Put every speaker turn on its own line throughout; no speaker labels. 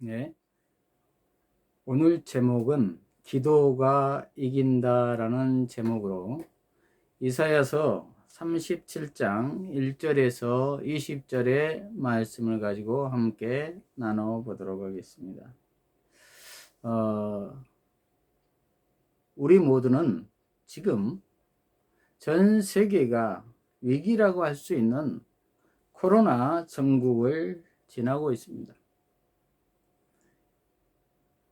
네. 오늘 제목은 기도가 이긴다라는 제목으로 이사야서 37장 1절에서 20절의 말씀을 가지고 함께 나눠보도록 하겠습니다. 우리 모두는 지금 전 세계가 위기라고 할 수 있는 코로나 전국을 지나고 있습니다.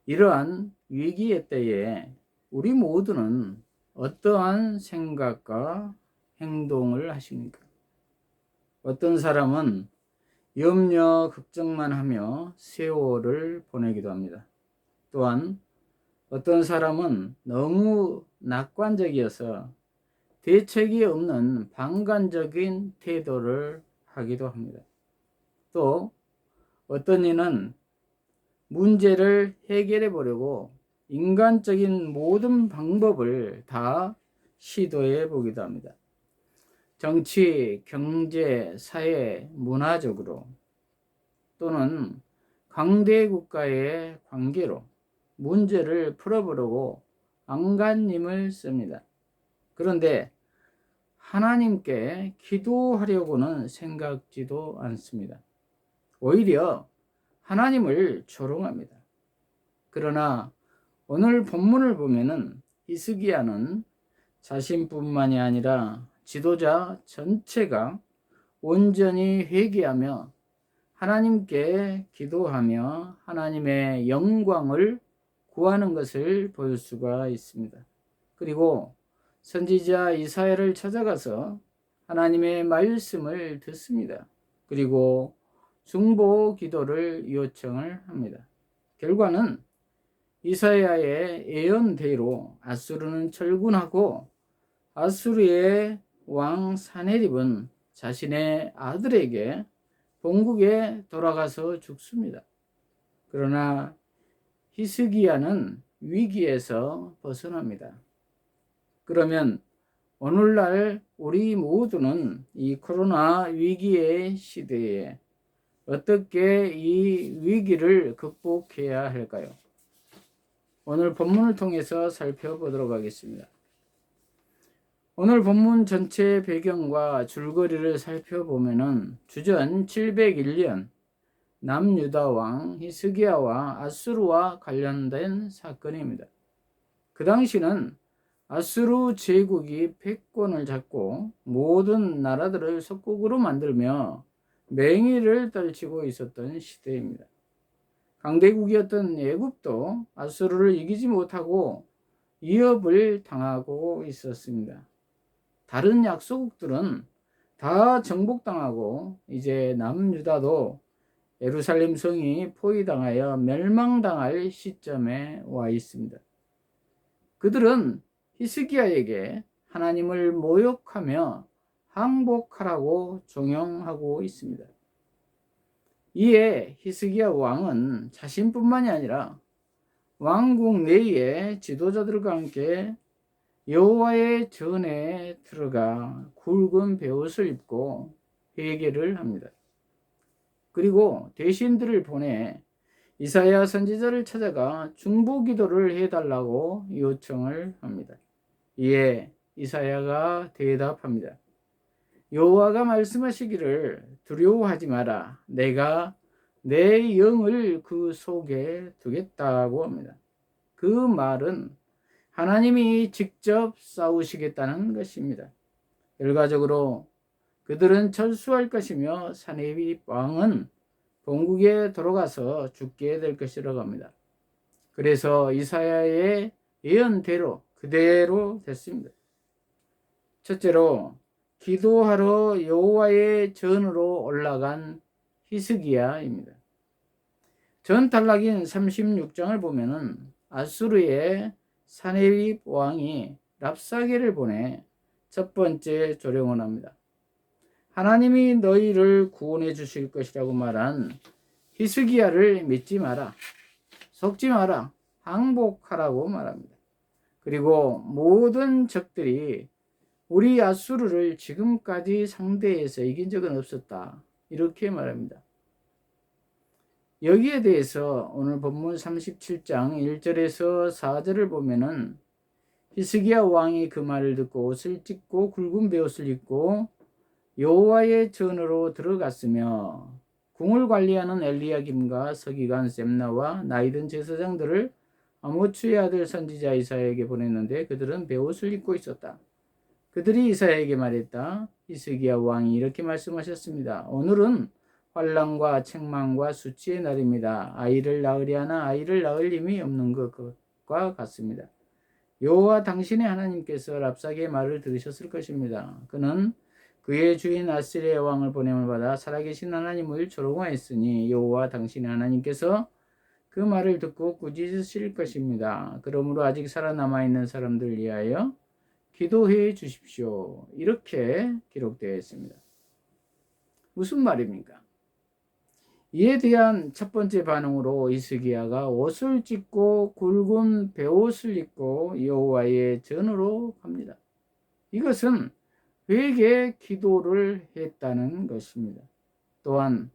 이러한 위기의 때에 우리 모두는 어떠한 생각과 행동을 하십니까? 어떤 사람은 염려, 걱정만 하며 세월을 보내기도 합니다. 또한 어떤 사람은 너무 낙관적이어서 대책이 없는 방관적인 태도를 하기도 합니다. 또 어떤 이는 문제를 해결해 보려고 인간적인 모든 방법을 다 시도해 보기도 합니다. 정치, 경제, 사회, 문화적으로 또는 강대 국가의 관계로 문제를 풀어보려고 안간힘을 씁니다. 그런데 하나님께 기도하려고는 생각지도 않습니다. 오히려 하나님을 조롱합니다. 그러나 오늘 본문을 보면은 히스기야는 자신뿐만이 아니라 지도자 전체가 온전히 회개하며 하나님께 기도하며 하나님의 영광을 구하는 것을 볼 수가 있습니다. 그리고 선지자 이사야를 찾아가서 하나님의 말씀을 듣습니다. 그리고 중보 기도를 요청을 합니다. 결과는 이사야의 예언대로 아수르는 철군하고 아수르의 왕 사네립은 자신의 아들에게 본국에 돌아가서 죽습니다. 그러나 히스기야는 위기에서 벗어납니다. 그러면 오늘날 우리 모두는 이 코로나 위기의 시대에 어떻게 이 위기를 극복해야 할까요? 오늘 본문을 통해서 살펴보도록 하겠습니다. 오늘 본문 전체 배경과 줄거리를 살펴보면은 주전 701년 남유다 왕 히스기야와 아수르와 관련된 사건입니다. 그 당시는 아수르 제국이 패권을 잡고 모든 나라들을 속국으로 만들며 맹위를 떨치고 있었던 시대입니다. 강대국이었던 애굽도 아수르를 이기지 못하고 위협을 당하고 있었습니다. 다른 약소국들은 다 정복당하고 이제 남유다도 예루살렘 성이 포위당하여 멸망당할 시점에 와 있습니다. 그들은 히스기야에게 하나님을 모욕하며 항복하라고 종용하고 있습니다. 이에 히스기야 왕은 자신뿐만이 아니라 왕국 내의 지도자들과 함께 여호와의 전에 들어가 굵은 베옷을 입고 회개를 합니다. 그리고 대신들을 보내 이사야 선지자를 찾아가 중보 기도를 해달라고 요청을 합니다. 이에 이사야가 대답합니다. 여호와가 말씀하시기를 두려워하지 마라. 내가 내 영을 그 속에 두겠다고 합니다. 그 말은 하나님이 직접 싸우시겠다는 것입니다. 결과적으로 그들은 철수할 것이며 사네립 왕은 본국에 돌아가서 죽게 될 것이라고 합니다. 그래서 이사야의 예언대로 그대로 됐습니다. 첫째로 기도하러 여호와의 전으로 올라간 히스기야입니다. 전단락인 36장을 보면은 아수르의 사네립 왕이 랍사게를 보내 첫 번째 조령을 합니다. 하나님이 너희를 구원해 주실 것이라고 말한 히스기야를 믿지 마라. 속지 마라. 항복하라고 말합니다. 그리고 모든 적들이 우리 아수르를 지금까지 상대해서 이긴 적은 없었다. 이렇게 말합니다. 여기에 대해서 오늘 본문 37장 1절에서 4절을 보면은 히스기야 왕이 그 말을 듣고 옷을 찢고 굵은 베옷을 입고 여호와의 전으로 들어갔으며 궁을 관리하는 엘리야김과 서기관 셈나와 나이든 제사장들을 아모츠의 아들 선지자 이사야에게 보냈는데 그들은 베옷을 입고 있었다. 그들이 이사야에게 말했다. 히스기야 왕이 이렇게 말씀하셨습니다. 오늘은 환난과 책망과 수치의 날입니다. 아이를 낳으려 하나 아이를 낳을 힘이 없는 것과 같습니다. 여호와 당신의 하나님께서 랍사게의 말을 들으셨을 것입니다. 그는 그의 주인 아스리야 왕을 보냄을 받아 살아계신 하나님을 조롱하였으니 여호와 당신의 하나님께서 그 말을 듣고 꾸짖으실 것입니다. 그러므로 아직 살아남아 있는 사람들 위하여 기도해 주십시오. 이렇게 기록되어 있습니다. 무슨 말입니까? 이에 대한 첫 번째 반응으로 히스기야가 옷을 찢고 굵은 베옷을 입고 여호와의 전으로 갑니다. 이것은 회개 기도를 했다는 것입니다. 또한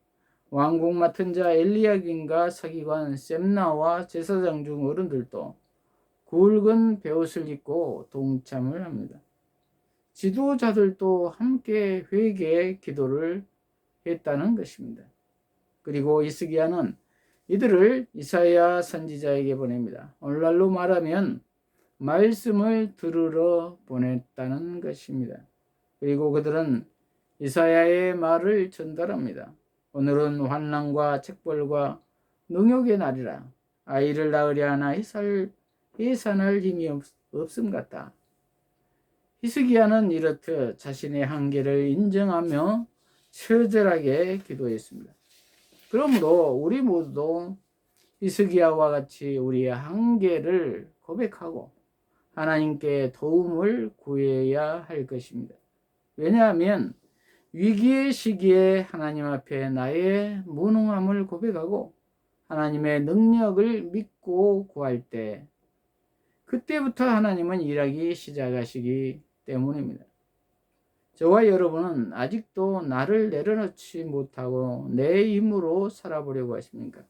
왕궁 맡은 자 엘리야김과 서기관 셈나와 제사장 중 어른들도 굵은 베옷을 입고 동참을 합니다. 지도자들도 함께 회개 기도를 했다는 것입니다. 그리고 히스기야는 이들을 이사야 선지자에게 보냅니다. 오늘날로 말하면 말씀을 들으러 보냈다는 것입니다. 그리고 그들은 이사야의 말을 전달합니다. 오늘은 환난과 책벌과 능욕의 날이라 아이를 낳으려 하나 해산할 힘이 없음 같다. 히스기야는 이렇듯 자신의 한계를 인정하며 처절하게 기도했습니다. 그러므로 우리 모두도 히스기야와 같이 우리의 한계를 고백하고 하나님께 도움을 구해야 할 것입니다. 왜냐하면 위기의 시기에 하나님 앞에 나의 무능함을 고백하고 하나님의 능력을 믿고 구할 때 그때부터 하나님은 일하기 시작하시기 때문입니다. 저와 여러분은 아직도 나를 내려놓지 못하고 내 힘으로 살아보려고 하십니까?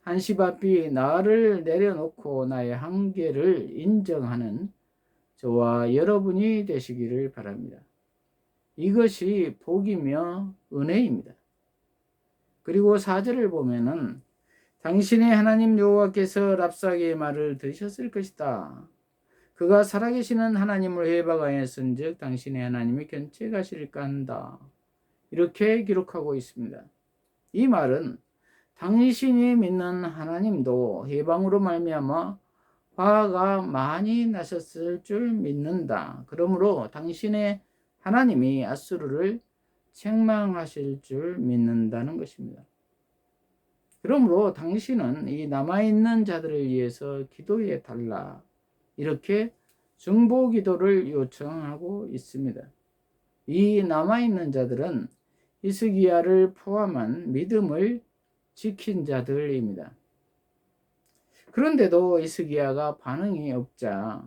한시 앞이 나를 내려놓고 나의 한계를 인정하는 저와 여러분이 되시기를 바랍니다. 이것이 복이며 은혜입니다. 그리고 4절을 보면은 당신의 하나님 여호와께서 랍사게의 말을 들으셨을 것이다. 그가 살아계시는 하나님을 해박하였은즉 당신의 하나님이 견체 가실까 한다. 이렇게 기록하고 있습니다. 이 말은 당신이 믿는 하나님도 해방으로 말미암아 화가 많이 나셨을 줄 믿는다. 그러므로 당신의 하나님이 아수르를 책망하실 줄 믿는다는 것입니다. 그러므로 당신은 이 남아있는 자들을 위해서 기도해 달라. 이렇게 중보 기도를 요청하고 있습니다. 이 남아있는 자들은 히스기야를 포함한 믿음을 지킨 자들입니다. 그런데도 히스기야가 반응이 없자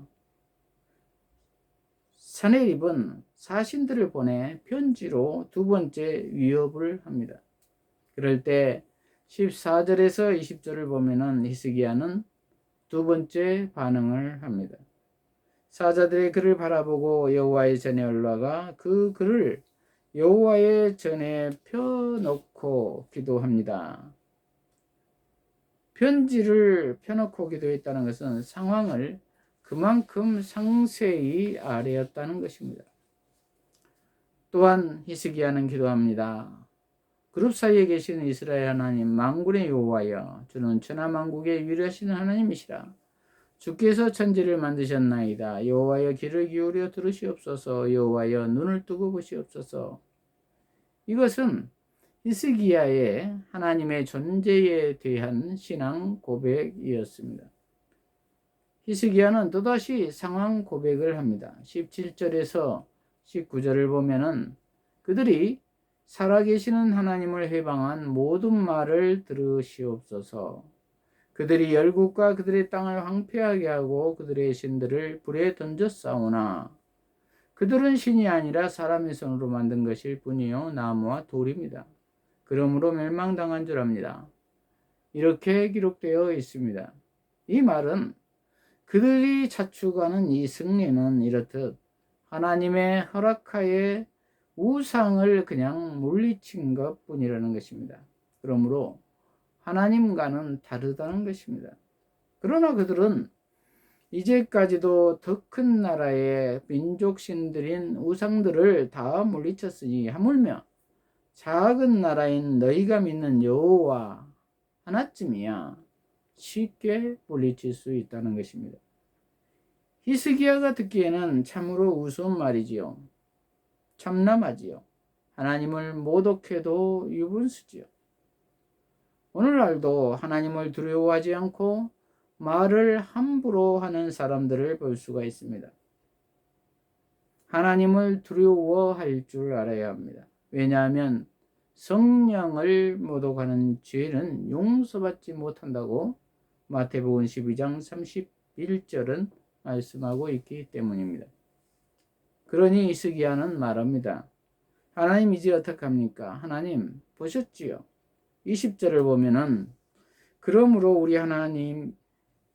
사네립은 사신들을 보내 편지로 두 번째 위협을 합니다. 그럴 때 14절에서 20절을 보면은 히스기야는 두 번째 반응을 합니다. 사자들의 글을 바라보고 여호와의 전에 올라가 그 글을 여호와의 전에 펴놓고 기도합니다. 편지를 펴놓고 기도했다는 것은 상황을 그만큼 상세히 아뢰었다는 것입니다. 또한 히스기야는 기도합니다. 그룹 사이에 계신 이스라엘 하나님 만군의 여호와여, 주는 천하만국의 유일하신 하나님이시라. 주께서 천지를 만드셨나이다. 여호와여 귀를 기울여 들으시옵소서. 여호와여 눈을 뜨고 보시옵소서. 이것은 히스기야의 하나님의 존재에 대한 신앙 고백이었습니다. 히스기야는 또다시 상황 고백을 합니다. 17절에서 19절을 보면은 그들이 살아계시는 하나님을 해방한 모든 말을 들으시옵소서. 그들이 열국과 그들의 땅을 황폐하게 하고 그들의 신들을 불에 던졌사오나 그들은 신이 아니라 사람의 손으로 만든 것일 뿐이요 나무와 돌입니다. 그러므로 멸망당한 줄 압니다. 이렇게 기록되어 있습니다. 이 말은 그들이 자축하는 이 승리는 이렇듯 하나님의 허락하에 우상을 그냥 물리친 것 뿐이라는 것입니다. 그러므로 하나님과는 다르다는 것입니다. 그러나 그들은 이제까지도 더 큰 나라의 민족 신들인 우상들을 다 물리쳤으니 하물며 작은 나라인 너희가 믿는 여호와 하나쯤이야 쉽게 물리칠 수 있다는 것입니다. 히스기야가 듣기에는 참으로 우스운 말이지요. 참남하지요. 하나님을 모독해도 유분수지요. 오늘날도 하나님을 두려워하지 않고 말을 함부로 하는 사람들을 볼 수가 있습니다. 하나님을 두려워할 줄 알아야 합니다. 왜냐하면 성령을 모독하는 죄는 용서받지 못한다고 마태복음 12장 31절은 말씀하고 있기 때문입니다. 그러니 히스기야는 말합니다. 하나님 이제 어떡합니까? 하나님 보셨지요? 20절을 보면은 그러므로 우리 하나님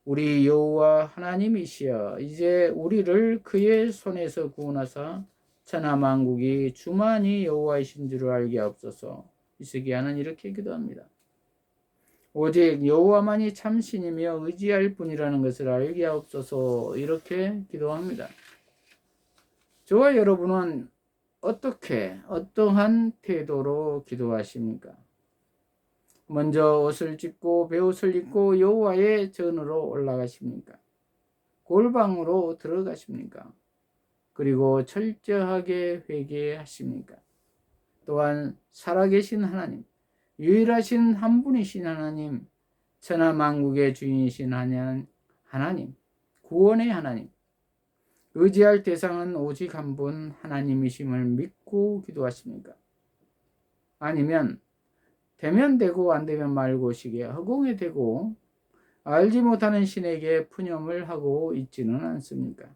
우리 여호와 하나님이시여 이제 우리를 그의 손에서 구원하사 천하만국이 주만이 여호와이신 줄을 알게 하옵소서. 히스기야는 이렇게 기도합니다. 오직 여호와만이 참 신이며 의지할 분이라는 것을 알게 하옵소서. 이렇게 기도합니다. 저와 여러분은 어떠한 태도로 기도하십니까? 먼저 옷을 찢고 베옷을 입고 여호와의 전으로 올라가십니까? 골방으로 들어가십니까? 그리고 철저하게 회개하십니까? 또한 살아계신 하나님, 유일하신 한 분이신 하나님, 천하만국의 주인이신 하나님, 구원의 하나님, 의지할 대상은 오직 한 분 하나님이심을 믿고 기도하십니까? 아니면 되면 되고 안 되면 말고시게 허공에 대고 알지 못하는 신에게 푸념을 하고 있지는 않습니까?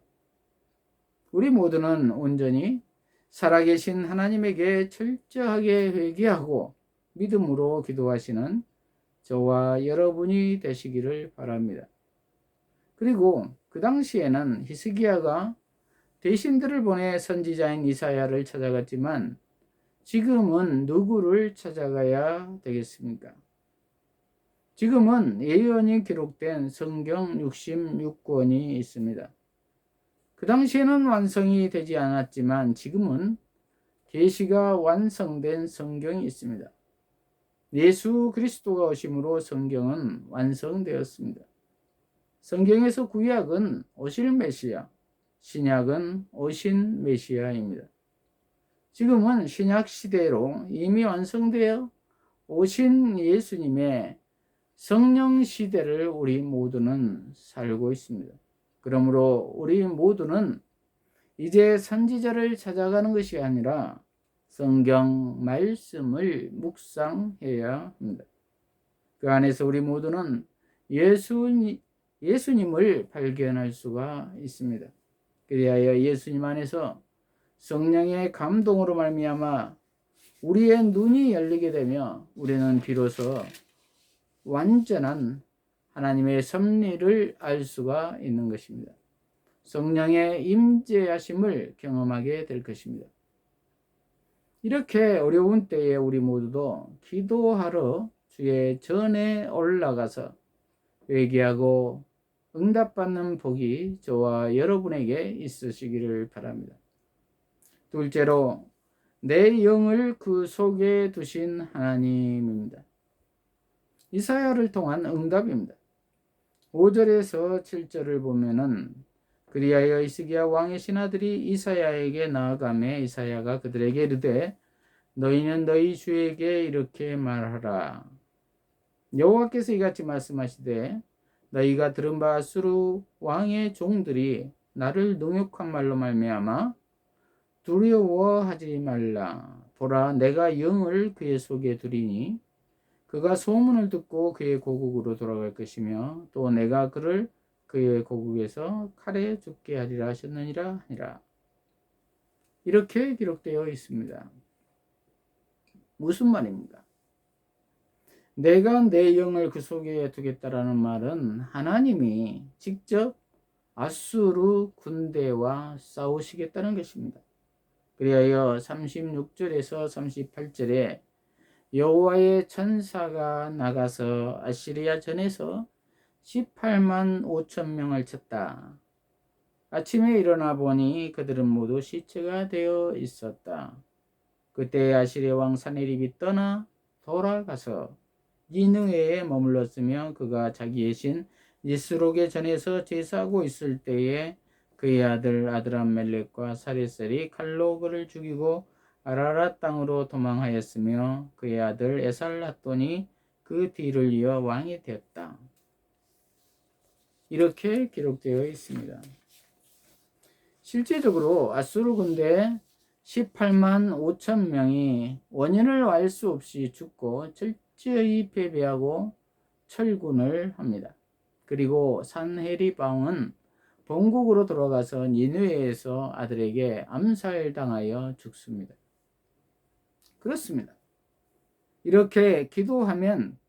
우리 모두는 온전히 살아계신 하나님에게 철저하게 회개하고 믿음으로 기도하시는 저와 여러분이 되시기를 바랍니다. 그리고 그 당시에는 히스기야가 대신들을 보내 선지자인 이사야를 찾아갔지만 지금은 누구를 찾아가야 되겠습니까? 지금은 예언이 기록된 성경 66권이 있습니다. 그 당시에는 완성이 되지 않았지만 지금은 계시가 완성된 성경이 있습니다. 예수 그리스도가 오심으로 성경은 완성되었습니다. 성경에서 구약은 오실 메시아, 신약은 오신 메시아입니다. 지금은 신약 시대로 이미 완성되어 오신 예수님의 성령 시대를 우리 모두는 살고 있습니다. 그러므로 우리 모두는 이제 선지자를 찾아가는 것이 아니라 성경 말씀을 묵상해야 합니다. 그 안에서 우리 모두는 예수님을 발견할 수가 있습니다. 그리하여 예수님 안에서 성령의 감동으로 말미암아 우리의 눈이 열리게 되며 우리는 비로소 완전한 하나님의 섭리를 알 수가 있는 것입니다. 성령의 임재하심을 경험하게 될 것입니다. 이렇게 어려운 때에 우리 모두도 기도하러 주의 전에 올라가서 회개하고 응답받는 복이 저와 여러분에게 있으시기를 바랍니다. 둘째로 내 영을 그 속에 두신 하나님입니다. 이사야를 통한 응답입니다. 5절에서 7절을 보면은 그리하여 히스기야 왕의 신하들이 이사야에게 나아가매 이사야가 그들에게 이르되 너희는 너희 주에게 이렇게 말하라. 여호와께서 이같이 말씀하시되 너희가 들은 바 아수르 왕의 종들이 나를 농욕한 말로 말미암아 두려워하지 말라. 보라 내가 영을 그의 속에 두리니 그가 소문을 듣고 그의 고국으로 돌아갈 것이며 또 내가 그를 그의 고국에서 칼에 죽게 하리라 하셨느니라 하니라. 이렇게 기록되어 있습니다. 무슨 말입니까? 내가 내 영을 그 속에 두겠다라는 말은 하나님이 직접 아수르 군대와 싸우시겠다는 것입니다. 그리하여 36절에서 38절에 여호와의 천사가 나가서 아시리아 전에서 18만 5천 명을 쳤다. 아침에 일어나 보니 그들은 모두 시체가 되어 있었다. 그때 아시리아 왕 사네립이 떠나 돌아가서 니느웨에 머물렀으며 그가 자기의 신 니스록의 전에서 제사하고 있을 때에 그의 아들 아드람멜렉과 사레셀이 칼로 그를 죽이고 아라랏 땅으로 도망하였으며 그의 아들 에살라돈이 그 뒤를 이어 왕이 되었다. 이렇게 기록되어 있습니다. 실제적으로 아수르 군대 18만 5천 명이 원인을 알 수 없이 죽고 철저히 패배하고 철군을 합니다. 그리고 산헤립 왕은 본국으로 돌아가서 니느웨에서 아들에게 암살당하여 죽습니다. 그렇습니다. 이렇게 기도하면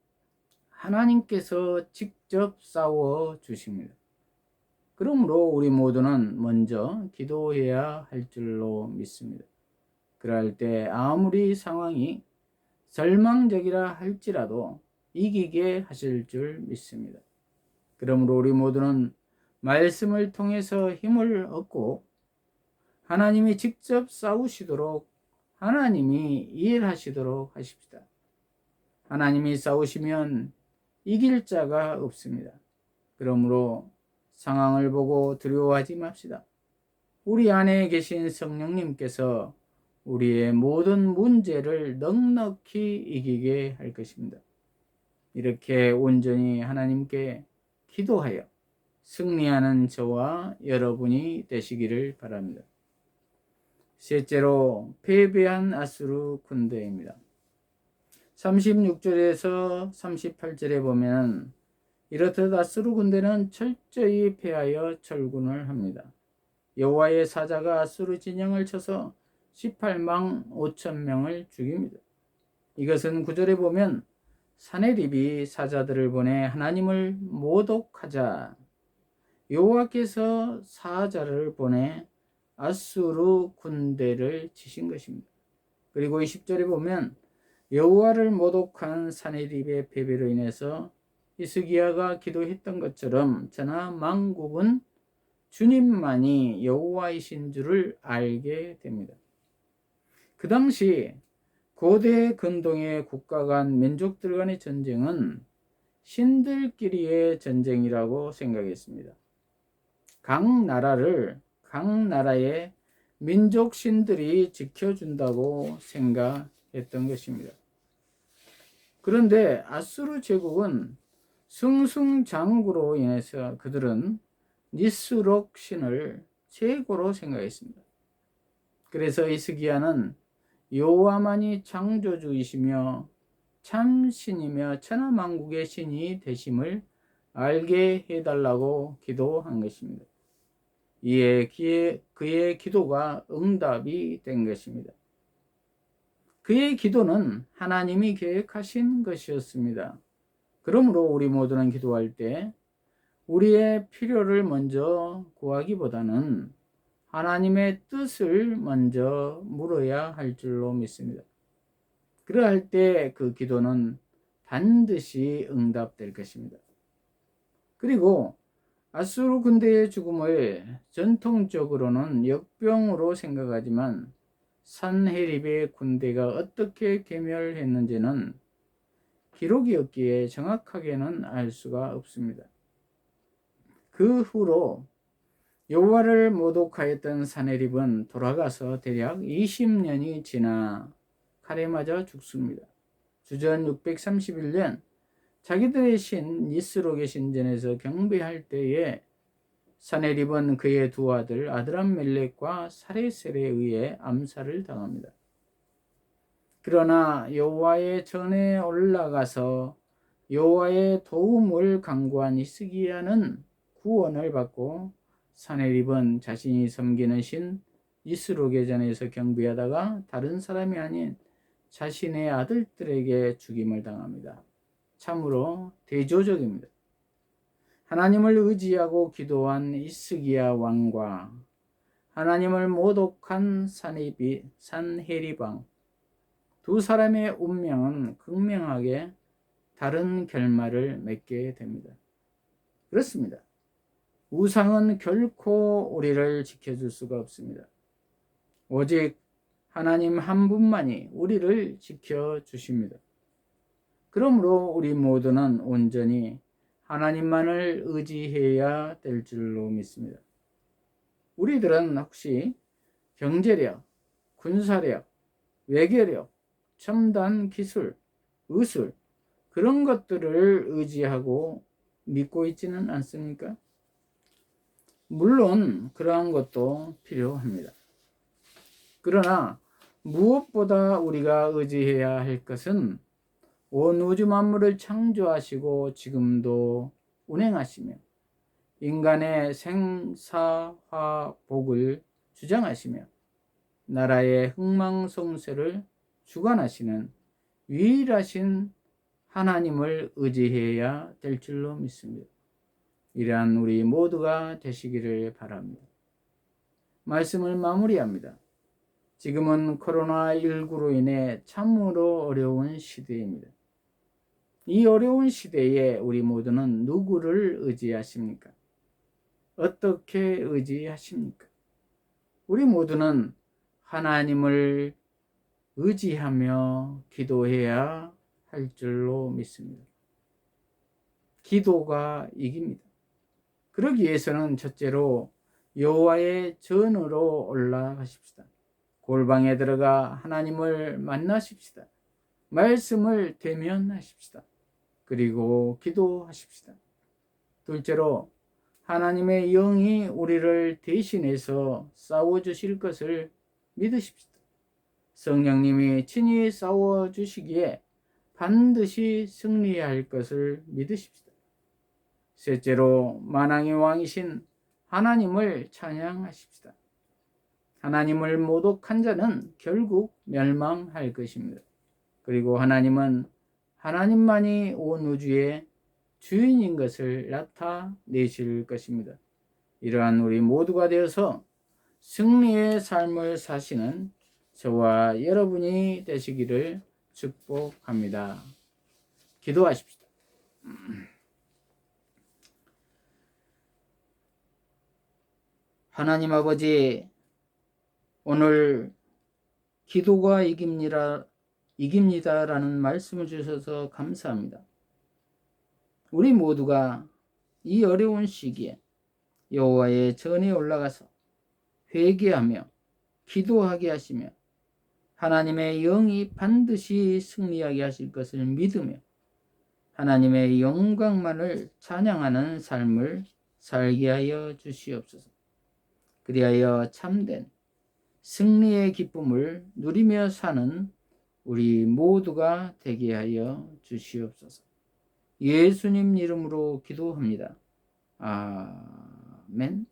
하나님께서 직접 싸워 주십니다. 그러므로 우리 모두는 먼저 기도해야 할 줄로 믿습니다. 그럴 때 아무리 상황이 절망적이라 할지라도 이기게 하실 줄 믿습니다. 그러므로 우리 모두는 말씀을 통해서 힘을 얻고 하나님이 직접 싸우시도록 하나님이 일하시도록 하십시다. 하나님이 싸우시면 이길 자가 없습니다. 그러므로 상황을 보고 두려워하지 맙시다. 우리 안에 계신 성령님께서 우리의 모든 문제를 넉넉히 이기게 할 것입니다. 이렇게 온전히 하나님께 기도하여 승리하는 저와 여러분이 되시기를 바랍니다. 셋째로 패배한 아수르 군대입니다. 36절에서 38절에 보면 이렇듯 아수르 군대는 철저히 패하여 철군을 합니다. 여호와의 사자가 아수르 진영을 쳐서 18만 5천 명을 죽입니다. 이것은 9절에 보면 사네립이 사자들을 보내 하나님을 모독하자 여호와께서 사자를 보내 아수르 군대를 치신 것입니다. 그리고 20절에 보면 여호와를 모독한 사네립의 패배로 인해서 히스기야가 기도했던 것처럼 천하 만국은 주님만이 여호와이신 줄을 알게 됩니다. 그 당시 고대 근동의 국가 간 민족들 간의 전쟁은 신들끼리의 전쟁이라고 생각했습니다. 각 나라를 각 나라의 민족 신들이 지켜준다고 생각했던 것입니다. 그런데 아수르 제국은 승승장구로 인해서 그들은 니스록 신을 최고로 생각했습니다. 그래서 히스기야는 여호와만이 창조주이시며 참신이며 천하만국의 신이 되심을 알게 해달라고 기도한 것입니다. 이에 그의 기도가 응답이 된 것입니다. 그의 기도는 하나님이 계획하신 것이었습니다. 그러므로 우리 모두는 기도할 때 우리의 필요를 먼저 구하기보다는 하나님의 뜻을 먼저 물어야 할 줄로 믿습니다. 그러할 때 그 기도는 반드시 응답될 것입니다. 그리고 아수르 군대의 죽음을 전통적으로는 역병으로 생각하지만 산헤립의 군대가 어떻게 괴멸했는지는 기록이 없기에 정확하게는 알 수가 없습니다. 그 후로 여호와를 모독하였던 사네립은 돌아가서 대략 20년이 지나 칼에 맞아 죽습니다. 주전 631년 자기들의 신 니스록의 신전에서 경배할 때에 사네립은 그의 두 아들 아드람멜렉과 사레셀에 의해 암살을 당합니다. 그러나 여호와의 전에 올라가서 여호와의 도움을 간구한 히스기야는 구원을 받고 사네립은 자신이 섬기는 신 니스록의 전에서 경배하다가 다른 사람이 아닌 자신의 아들들에게 죽임을 당합니다. 참으로 대조적입니다. 하나님을 의지하고 기도한 히스기야 왕과 하나님을 모독한 산헤립 왕 두 사람의 운명은 극명하게 다른 결말을 맺게 됩니다. 그렇습니다. 우상은 결코 우리를 지켜줄 수가 없습니다. 오직 하나님 한 분만이 우리를 지켜주십니다. 그러므로 우리 모두는 온전히 하나님만을 의지해야 될 줄로 믿습니다. 우리들은 혹시 경제력, 군사력, 외교력, 첨단 기술, 의술 그런 것들을 의지하고 믿고 있지는 않습니까? 물론 그러한 것도 필요합니다. 그러나 무엇보다 우리가 의지해야 할 것은 온 우주 만물을 창조하시고 지금도 운행하시며 인간의 생사화복을 주장하시며 나라의 흥망성쇠를 주관하시는 유일하신 하나님을 의지해야 될 줄로 믿습니다. 이러한 우리 모두가 되시기를 바랍니다. 말씀을 마무리합니다. 지금은 코로나19로 인해 참으로 어려운 시대입니다. 이 어려운 시대에 우리 모두는 누구를 의지하십니까? 어떻게 의지하십니까? 우리 모두는 하나님을 의지하며 기도해야 할 줄로 믿습니다. 기도가 이깁니다. 그러기 위해서는 첫째로 여호와의 전으로 올라가십시다. 골방에 들어가 하나님을 만나십시다. 말씀을 대면하십시다. 그리고 기도하십시다. 둘째로 하나님의 영이 우리를 대신해서 싸워주실 것을 믿으십시다. 성령님이 친히 싸워주시기에 반드시 승리할 것을 믿으십시다. 셋째로 만왕의 왕이신 하나님을 찬양하십시다. 하나님을 모독한 자는 결국 멸망할 것입니다. 그리고 하나님은 하나님만이 온 우주의 주인인 것을 나타내실 것입니다. 이러한 우리 모두가 되어서 승리의 삶을 사시는 저와 여러분이 되시기를 축복합니다. 기도하십시다. 하나님 아버지, 오늘 기도가 이깁니다라는 말씀을 주셔서 감사합니다. 우리 모두가 이 어려운 시기에 여호와의 전에 올라가서 회개하며 기도하게 하시며 하나님의 영이 반드시 승리하게 하실 것을 믿으며 하나님의 영광만을 찬양하는 삶을 살게 하여 주시옵소서. 그리하여 참된 승리의 기쁨을 누리며 사는 우리 모두가 되게 하여 주시옵소서. 예수님 이름으로 기도합니다. 아멘.